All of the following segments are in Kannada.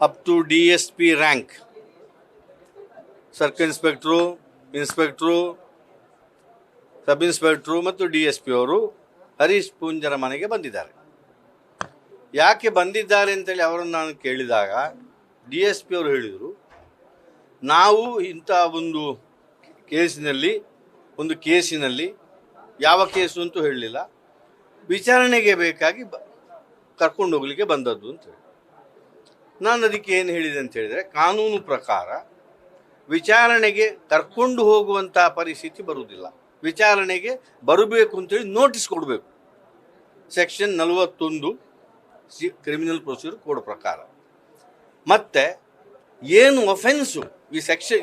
Up to DSP rank, circle inspector, inspector, sub inspector ಮತ್ತು DSP ಅವರು ಹರೀಶ್ ಪೂಂಜರ ಮನೆಗೆ ಬಂದಿದ್ದಾರೆ. ಯಾಕೆ ಬಂದಿದ್ದಾರೆ ಅಂತೇಳಿ ಅವರನ್ನು ನಾನು ಕೇಳಿದಾಗ DSP ಅವರು ಹೇಳಿದರು, ನಾವು ಇಂಥ ಒಂದು ಕೇಸಿನಲ್ಲಿ ಯಾವ ಕೇಸು ಅಂತೂ ಹೇಳಲಿಲ್ಲ, ವಿಚಾರಣೆಗೆ ಬೇಕಾಗಿ ಕರ್ಕೊಂಡು ಹೋಗಲಿಕ್ಕೆ ಬಂದದ್ದು ಅಂತೇಳಿ. ನಾನು ಅದಕ್ಕೆ ಏನು ಹೇಳಿದೆ ಅಂತ ಹೇಳಿದರೆ, ಕಾನೂನು ಪ್ರಕಾರ ವಿಚಾರಣೆಗೆ ಕರ್ಕೊಂಡು ಹೋಗುವಂಥ ಪರಿಸ್ಥಿತಿ ಬರುವುದಿಲ್ಲ. ವಿಚಾರಣೆಗೆ ಬರಬೇಕು ಅಂತೇಳಿ ನೋಟಿಸ್ ಕೊಡಬೇಕು. ಸೆಕ್ಷನ್ 41 ಕ್ರಿಮಿನಲ್ ಪ್ರೊಸೀಜರ್ ಕೋಡ್ ಪ್ರಕಾರ. ಮತ್ತು ಏನು ಒಫೆನ್ಸು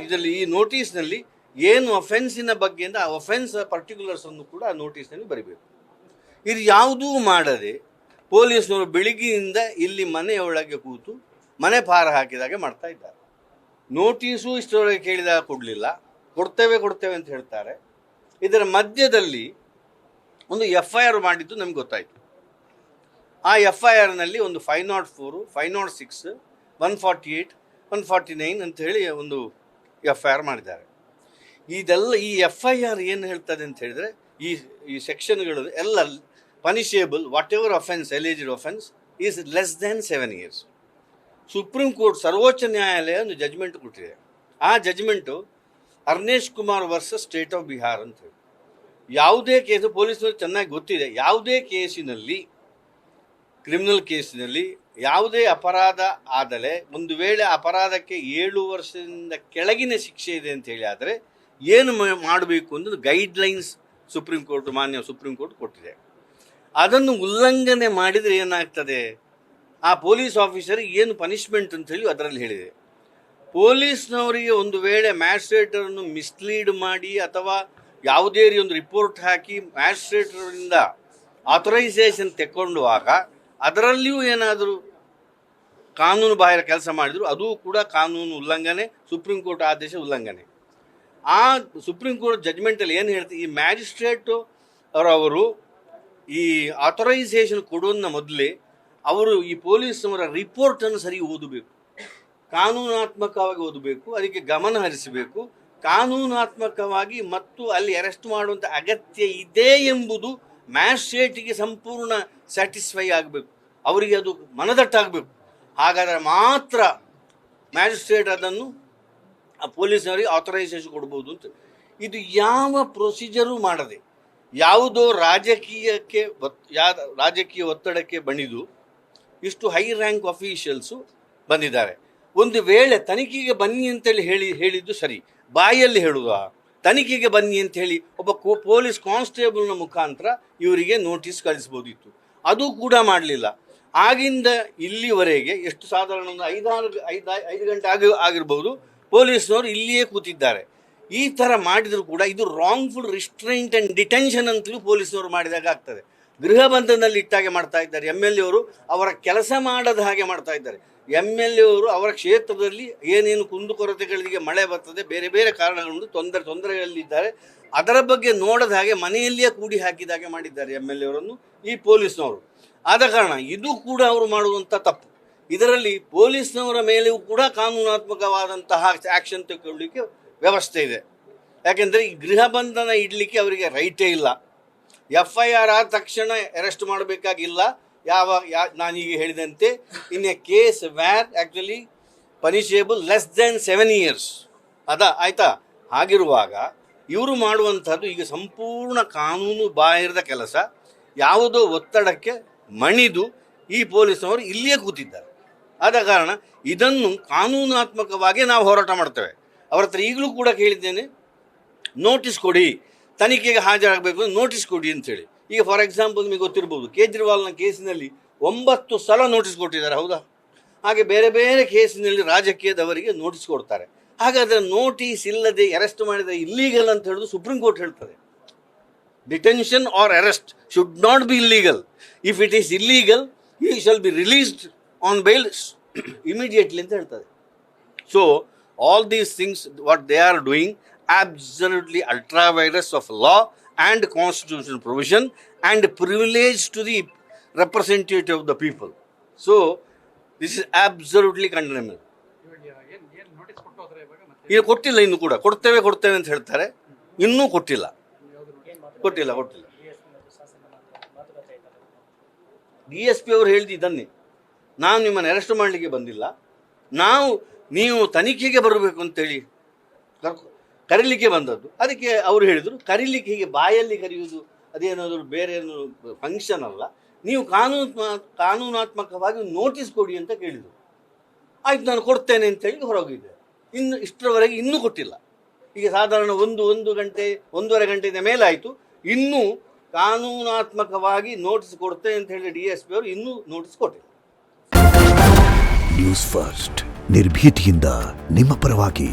ಇದರಲ್ಲಿ ಈ ನೋಟಿಸ್ನಲ್ಲಿ ಏನು ಒಫೆನ್ಸಿನ ಬಗ್ಗೆಯಿಂದ ಆ ಒಫೆನ್ಸ್ ಪರ್ಟಿಕ್ಯುಲರ್ಸನ್ನು ಕೂಡ ಆ ನೋಟಿಸ್ನಲ್ಲಿ ಬರೀಬೇಕು. ಇದು ಯಾವುದೂ ಮಾಡದೆ ಪೊಲೀಸ್ನವರು ಬೆಳಿಗ್ಗೆಯಿಂದ ಇಲ್ಲಿ ಮನೆಯೊಳಗೆ ಕೂತು ಮನೆ ಪಾರ ಹಾಕಿದಾಗೆ ಮಾಡ್ತಾ ಇದ್ದಾರೆ. ನೋಟಿಸು ಇಷ್ಟರೊಳಗೆ ಕೇಳಿದಾಗ ಕೊಡಲಿಲ್ಲ, ಕೊಡ್ತೇವೆ ಅಂತ ಹೇಳ್ತಾರೆ. ಇದರ ಮಧ್ಯದಲ್ಲಿ ಒಂದು FIR ಮಾಡಿದ್ದು ನಮ್ಗೆ ಗೊತ್ತಾಯಿತು. ಆ FIRನಲ್ಲಿ ಒಂದು 504, 506, 148, 149 ಅಂತ ಹೇಳಿ ಒಂದು FIR ಮಾಡಿದ್ದಾರೆ. ಇದೆಲ್ಲ ಈ FIR ಏನು ಹೇಳ್ತದೆ ಅಂತ ಹೇಳಿದರೆ, ಈ ಸೆಕ್ಷನ್ಗಳು ಎಲ್ಲ punishable whatever offence alleged offence is less than 7 years. Supreme court ಸರ್ವೋಚ್ಚ ನ್ಯಾಯಾಲಯ ಒಂದು ಜಜ್ಮೆಂಟ್ ಕೊಟ್ಟಿದೆ. ಆ judgement Arnesh Kumar versus state of Bihar ಅಂತ ಹೇಳಿ. ಯಾವುದೇ ಕೇಸು ಪೊಲೀಸರು ಚೆನ್ನಾಗಿ ಗೊತ್ತಿದೆ, ಯಾವುದೇ ಕೇಸಿನಲ್ಲಿ, ಕ್ರಿಮಿನಲ್ ಕೇಸಿನಲ್ಲಿ ಯಾವುದೇ ಅಪರಾಧ ಆದಲೆ ಒಂದು ವೇಳೆ ಅಪರಾಧಕ್ಕೆ 7 ವರ್ಷದಿಂದ ಕೆಳಗಿನ ಶಿಕ್ಷೆ ಇದೆ ಅಂತ ಹೇಳಿ ಆದರೆ ಏನು ಮಾಡಬೇಕು ಅನ್ನೋದು ಗೈಡ್ಲೈನ್ಸ್ ಮಾನ್ಯ ಸುಪ್ರೀಂ ಕೋರ್ಟ್ ಕೊಟ್ಟಿದೆ. ಅದನ್ನು ಉಲ್ಲಂಘನೆ ಮಾಡಿದರೆ ಏನಾಗ್ತದೆ, ಆ ಪೊಲೀಸ್ ಆಫೀಸರಿಗೆ ಏನು ಪನಿಷ್ಮೆಂಟ್ ಅಂತ ಹೇಳಿ ಅದರಲ್ಲಿ ಹೇಳಿದೆ. ಪೊಲೀಸ್ನವರಿಗೆ ಒಂದು ವೇಳೆ ಮ್ಯಾಜಿಸ್ಟ್ರೇಟರನ್ನು ಮಿಸ್ಲೀಡ್ ಮಾಡಿ ಅಥವಾ ಯಾವುದೇ ಒಂದು ರಿಪೋರ್ಟ್ ಹಾಕಿ ಮ್ಯಾಜಿಸ್ಟ್ರೇಟರಿಂದ ಆಥರೈಸೇಷನ್ ತೆಕ್ಕೊಂಡುವಾಗ ಅದರಲ್ಲಿಯೂ ಏನಾದರೂ ಕಾನೂನು ಬಾಹಿರ ಕೆಲಸ ಮಾಡಿದ್ರು ಅದು ಕೂಡ ಕಾನೂನು ಉಲ್ಲಂಘನೆ, ಸುಪ್ರೀಂ ಕೋರ್ಟ್ ಆದೇಶ ಉಲ್ಲಂಘನೆ. ಆ ಸುಪ್ರೀಂ ಕೋರ್ಟ್ ಜಡ್ಜ್ಮೆಂಟಲ್ಲಿ ಏನು ಹೇಳ್ತೀವಿ, ಈ ಮ್ಯಾಜಿಸ್ಟ್ರೇಟು ಅವರು ಈ ಆಥರೈಸೇಷನ್ ಕೊಡೋನ್ನ ಮೊದಲೇ ಅವರು ಈ ಪೊಲೀಸ್ನವರ ರಿಪೋರ್ಟನ್ನು ಸರಿ ಓದಬೇಕು, ಕಾನೂನಾತ್ಮಕವಾಗಿ ಓದಬೇಕು, ಅದಕ್ಕೆ ಗಮನ ಹರಿಸಬೇಕು. ಕಾನೂನಾತ್ಮಕವಾಗಿ ಮತ್ತು ಅಲ್ಲಿ ಅರೆಸ್ಟ್ ಮಾಡುವಂಥ ಅಗತ್ಯ ಇದೆ ಎಂಬುದು ಮ್ಯಾಜಿಸ್ಟ್ರೇಟಿಗೆ ಸಂಪೂರ್ಣ ಸ್ಯಾಟಿಸ್ಫೈ ಆಗಬೇಕು, ಅವರಿಗೆ ಅದು ಮನದಟ್ಟಾಗಬೇಕು. ಹಾಗಾದರೆ ಮಾತ್ರ ಮ್ಯಾಜಿಸ್ಟ್ರೇಟ್ ಅದನ್ನು ಆ ಪೊಲೀಸ್ನವರಿಗೆ ಆಥರೈಸೇಷನ್ ಕೊಡ್ಬೋದು ಅಂತ. ಇದು ಯಾವ ಪ್ರೊಸೀಜರು ಮಾಡದೆ ಯಾವುದೋ ರಾಜಕೀಯ ಒತ್ತಡಕ್ಕೆ ಬಣಿದು ಇಷ್ಟು ಹೈ ರ್ಯಾಂಕ್ ಅಫೀಷಿಯಲ್ಸು ಬಂದಿದ್ದಾರೆ. ಒಂದು ವೇಳೆ ತನಿಖೆಗೆ ಬನ್ನಿ ಅಂತೇಳಿ ಹೇಳಿದ್ದು ಸರಿ, ಬಾಯಲ್ಲಿ ಹೇಳುವ ತನಿಖೆಗೆ ಬನ್ನಿ ಅಂತ ಹೇಳಿ ಒಬ್ಬ ಪೊಲೀಸ್ ಕಾನ್ಸ್ಟೇಬಲ್ನ ಮುಖಾಂತರ ಇವರಿಗೆ ನೋಟಿಸ್ ಕಳಿಸ್ಬೋದಿತ್ತು, ಅದು ಕೂಡ ಮಾಡಲಿಲ್ಲ. ಆಗಿಂದ ಇಲ್ಲಿವರೆಗೆ ಎಷ್ಟು ಸಾಧಾರಣ ಒಂದು 5 ಗಂಟೆ ಆಗಿರ್ಬೋದು ಪೊಲೀಸ್ನವರು ಇಲ್ಲಿಯೇ ಕೂತಿದ್ದಾರೆ. ಈ ಥರ ಮಾಡಿದರೂ ಕೂಡ ಇದು ರಾಂಗ್ಫುಲ್ ರಿಸ್ಟ್ರೈಂಟ್ ಆ್ಯಂಡ್ ಡಿಟೆನ್ಷನ್ ಅಂತಲೂ ಪೊಲೀಸ್ನವರು ಮಾಡಿದಾಗ ಆಗ್ತದೆ. ಗೃಹ ಬಂಧನದಲ್ಲಿ ಇಟ್ಟಾಗೆ ಮಾಡ್ತಾ ಇದ್ದಾರೆ. MLA ಅವರು ಅವರ ಕೆಲಸ ಮಾಡದ ಹಾಗೆ ಮಾಡ್ತಾ ಇದ್ದಾರೆ. MLA ಅವರು ಅವರ ಕ್ಷೇತ್ರದಲ್ಲಿ ಏನೇನು ಕುಂದುಕೊರತೆಗಳಿಗೆ ಮಳೆ ಬರ್ತದೆ, ಬೇರೆ ಬೇರೆ ಕಾರಣಗಳಿಂದ ತೊಂದರೆಗಳಲ್ಲಿದ್ದಾರೆ, ಅದರ ಬಗ್ಗೆ ನೋಡದ ಹಾಗೆ ಮನೆಯಲ್ಲಿಯೇ ಕೂಡಿ ಹಾಕಿದಾಗೆ ಮಾಡಿದ್ದಾರೆ MLA ಅವರನ್ನು ಈ ಪೊಲೀಸ್ನವರು. ಆದ ಕಾರಣ ಇದು ಕೂಡ ಅವರು ಮಾಡುವಂಥ ತಪ್ಪು. ಇದರಲ್ಲಿ ಪೊಲೀಸ್ನವರ ಮೇಲೆಯೂ ಕೂಡ ಕಾನೂನಾತ್ಮಕವಾದಂತಹ ಆ್ಯಕ್ಷನ್ ತೆಗೆದುಕೊಳ್ಳಲಿಕ್ಕೆ ವ್ಯವಸ್ಥೆ ಇದೆ. ಯಾಕೆಂದರೆ ಈ ಗೃಹ ಬಂಧನ ಇಡಲಿಕ್ಕೆ ಅವರಿಗೆ ರೈಟೇ ಇಲ್ಲ. FIR ಆದ ತಕ್ಷಣ ಅರೆಸ್ಟ್ ಮಾಡಬೇಕಾಗಿಲ್ಲ. ನಾನೀಗ ಹೇಳಿದಂತೆ in a case where actually punishable less than 7 years ಆಯಿತಾ. ಹಾಗಿರುವಾಗ ಇವರು ಮಾಡುವಂಥದ್ದು ಈಗ ಸಂಪೂರ್ಣ ಕಾನೂನು ಬಾಹಿರದ ಕೆಲಸ. ಯಾವುದೋ ಒತ್ತಡಕ್ಕೆ ಮಣಿದು ಈ ಪೊಲೀಸ್ನವರು ಇಲ್ಲಿಯೇ ಕೂತಿದ್ದಾರೆ. ಆದ ಕಾರಣ ಇದನ್ನು ಕಾನೂನಾತ್ಮಕವಾಗಿ ನಾವು ಹೋರಾಟ ಮಾಡ್ತೇವೆ. ಅವರ ಹತ್ರ ಈಗಲೂ ಕೂಡ ಕೇಳಿದ್ದೇನೆ, ನೋಟಿಸ್ ಕೊಡಿ, ತನಿಖೆಗೆ ಹಾಜರಾಗಬೇಕು, ನೋಟಿಸ್ ಕೊಡಿ ಅಂತೇಳಿ. ಈಗ ಫಾರ್ ಎಕ್ಸಾಂಪಲ್ ನಿಮಗೆ ಗೊತ್ತಿರ್ಬೋದು, ಕೇಜ್ರಿವಾಲ್ನ ಕೇಸಿನಲ್ಲಿ 9 ಸಲ ನೋಟಿಸ್ ಕೊಟ್ಟಿದ್ದಾರೆ, ಹೌದಾ? ಹಾಗೆ ಬೇರೆ ಬೇರೆ ಕೇಸಿನಲ್ಲಿ ರಾಜಕೀಯದವರಿಗೆ ನೋಟಿಸ್ ಕೊಡ್ತಾರೆ. ಹಾಗಾದರೆ ನೋಟಿಸ್ ಇಲ್ಲದೆ ಅರೆಸ್ಟ್ ಮಾಡಿದರೆ ಇಲ್ಲೀಗಲ್ ಅಂತ ಹೇಳೋದು ಸುಪ್ರೀಂ ಕೋರ್ಟ್ ಹೇಳ್ತದೆ. Detention or arrest should not be illegal. If it is illegal he shall be released on bail immediately ಅಂತ ಹೇಳ್ತದೆ. So all these things what they are doing absolutely ultra virus of law and constitutional provision and privilege to the representative of the people. So this is absolutely condemnable. ಏನು ನೋಟಿಸ್ ಕೊಟ್ಟು ಹೋದ್ರೆ ಇವಾಗ ಮತ್ತೆ ಈಗ ಕೊಟ್ಟಿಲ್ಲ, ಇನ್ನು ಕೂಡ ಕೊಡ್ತೇವೆ ಅಂತ ಹೇಳ್ತಾರೆ, ಇನ್ನೂ ಕೊಟ್ಟಿಲ್ಲ. DSP ಅವರು ಹೇಳಿದ್ದು ಇದನ್ನೇ, ನಾವು ನಿಮ್ಮನ್ನು ಅರೆಸ್ಟ್ ಮಾಡಲಿಕ್ಕೆ ಬಂದಿಲ್ಲ, ನೀವು ತನಿಖೆಗೆ ಬರಬೇಕು ಅಂತೇಳಿ ಕರೀಲಿಕ್ಕೆ ಬಂದದ್ದು. ಅದಕ್ಕೆ ಅವರು ಹೇಳಿದರು, ಕರೀಲಿಕ್ಕೆ ಹೀಗೆ ಬಾಯಲ್ಲಿ ಕರೆಯುವುದು ಅದೇನಾದರೂ ಬೇರೆ ಏನು ಫಂಕ್ಷನ್ ಅಲ್ಲ, ನೀವು ಕಾನೂನಾತ್ಮಕವಾಗಿ ನೋಟಿಸ್ ಕೊಡಿ ಅಂತ ಕೇಳಿದರು. ಆಯ್ತು, ನಾನು ಕೊಡ್ತೇನೆ ಅಂತೇಳಿ ಹೊರಗಿದ್ದೆ. ಇನ್ನು ಇಷ್ಟರವರೆಗೆ ಇನ್ನೂ ಕೊಟ್ಟಿಲ್ಲ. ಈಗ ಸಾಧಾರಣ ಒಂದೂವರೆ ಗಂಟೆಯಿಂದ ಮೇಲಾಯಿತು, ಇನ್ನೂ ಕಾನೂನಾತ್ಮಕವಾಗಿ ನೋಟಿಸ್ ಕೊಡ್ತೇನೆ ಅಂತ ಹೇಳಿ DSP ಅವರು ಇನ್ನೂ ನೋಟಿಸ್ ಕೊಟ್ಟಿಲ್ಲ. ನ್ಯೂಸ್ ಫಸ್ಟ್, ನಿರ್ಭೀತಿಯಿಂದ ನಿಮ್ಮ ಪರವಾಗಿ.